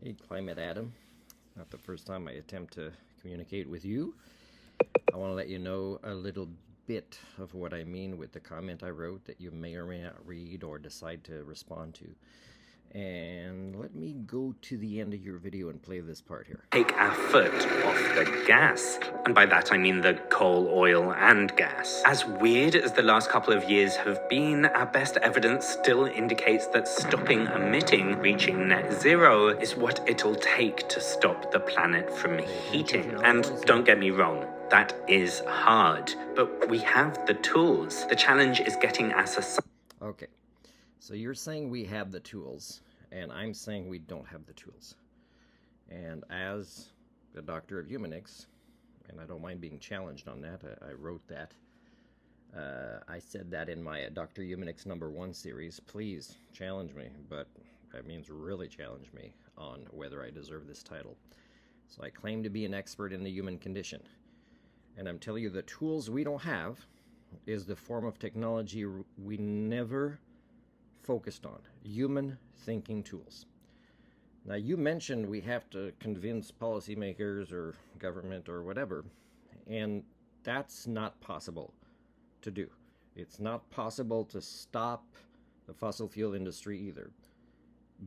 Hey, Climate Adam. Not the first time I attempt to communicate with you. I want to let you know a little bit of what I mean with the comment I wrote that you may or may not read or decide to respond to. And let me go to the end of your video and play this part here. Take our foot off the gas. And by that I mean the coal, oil, and gas. As weird as the last couple of years have been, our best evidence still indicates that stopping emitting, reaching net zero, is what it'll take to stop the planet from heating. And don't get me wrong, that is hard. But we have the tools. The challenge is getting our society. Okay. So you're saying we have the tools, and I'm saying we don't have the tools. And as the doctor of Humanix, and I don't mind being challenged on that, I wrote that. I said that in my Dr. Humanix #1 series. Please challenge me, but that means really challenge me on whether I deserve this title. So I claim to be an expert in the human condition. And I'm telling you, the tools we don't have is the form of technology we never focused on: human thinking tools. Now, you mentioned we have to convince policymakers or government or whatever, and that's not possible to do. It's not possible to stop the fossil fuel industry either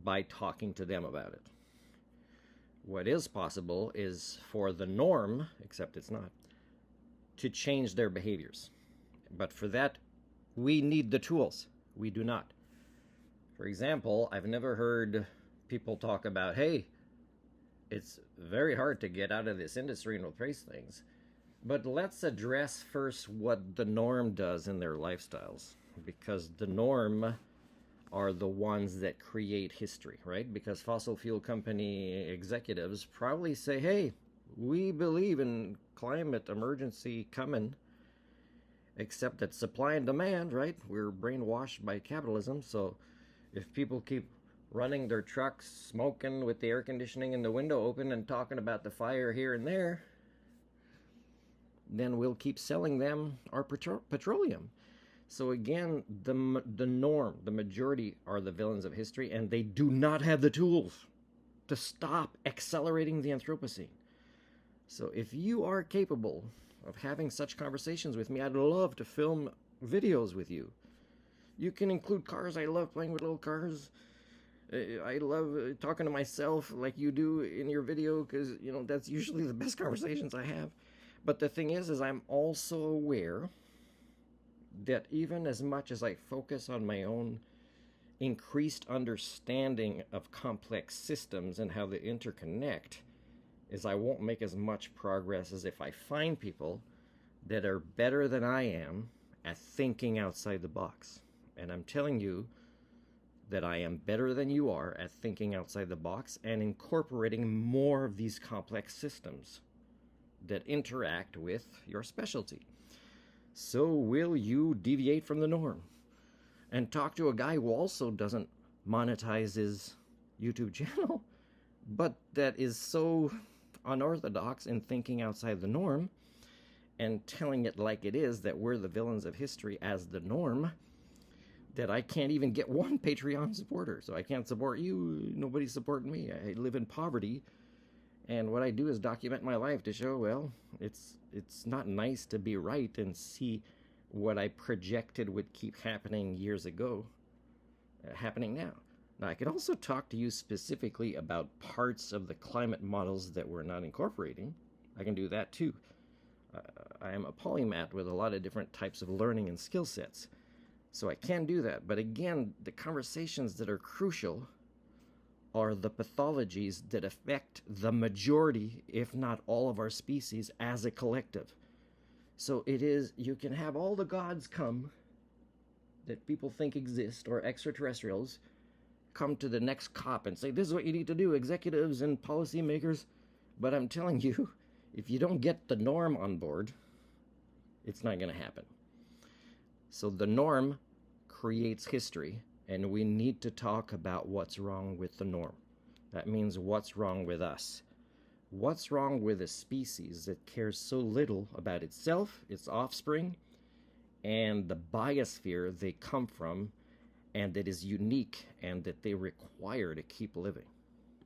by talking to them about it. What is possible is for the norm, except it's not, to change their behaviors. But for that, we need the tools. We do not. For example, I've never heard people talk about, hey, it's very hard to get out of this industry and replace things, but let's address first what the norm does in their lifestyles, because the norm are the ones that create history, right? Because fossil fuel company executives probably say, hey, we believe in climate emergency coming, except that supply and demand, right? We're brainwashed by capitalism, so if people keep running their trucks, smoking with the air conditioning and the window open and talking about the fire here and there, then we'll keep selling them our petroleum. So again, the norm, the majority are the villains of history, and they do not have the tools to stop accelerating the Anthropocene. So if you are capable of having such conversations with me, I'd love to film videos with you. You can include cars. I love playing with little cars. I love talking to myself like you do in your video, because, you know, that's usually the best conversations I have. But the thing is I'm also aware that even as much as I focus on my own increased understanding of complex systems and how they interconnect, is I won't make as much progress as if I find people that are better than I am at thinking outside the box. And I'm telling you that I am better than you are at thinking outside the box and incorporating more of these complex systems that interact with your specialty. So will you deviate from the norm and talk to a guy who also doesn't monetize his YouTube channel, but that is so unorthodox in thinking outside the norm and telling it like it is, that we're the villains of history as the norm, that I can't even get one Patreon supporter. So I can't support you. Nobody's supporting me. I live in poverty. And what I do is document my life to show, well, it's not nice to be right and see what I projected would keep happening years ago, happening now. Now, I could also talk to you specifically about parts of the climate models that we're not incorporating. I can do that too. I am a polymath with a lot of different types of learning and skill sets. So I can do that. But again, the conversations that are crucial are the pathologies that affect the majority, if not all, of our species as a collective. So it is, you can have all the gods come that people think exist, or extraterrestrials come to the next COP and say, this is what you need to do, executives and policymakers. But I'm telling you, if you don't get the norm on board, it's not going to happen. So the norm creates history, and we need to talk about what's wrong with the norm. That means what's wrong with us. What's wrong with a species that cares so little about itself, its offspring, and the biosphere they come from, and that is unique and that they require to keep living.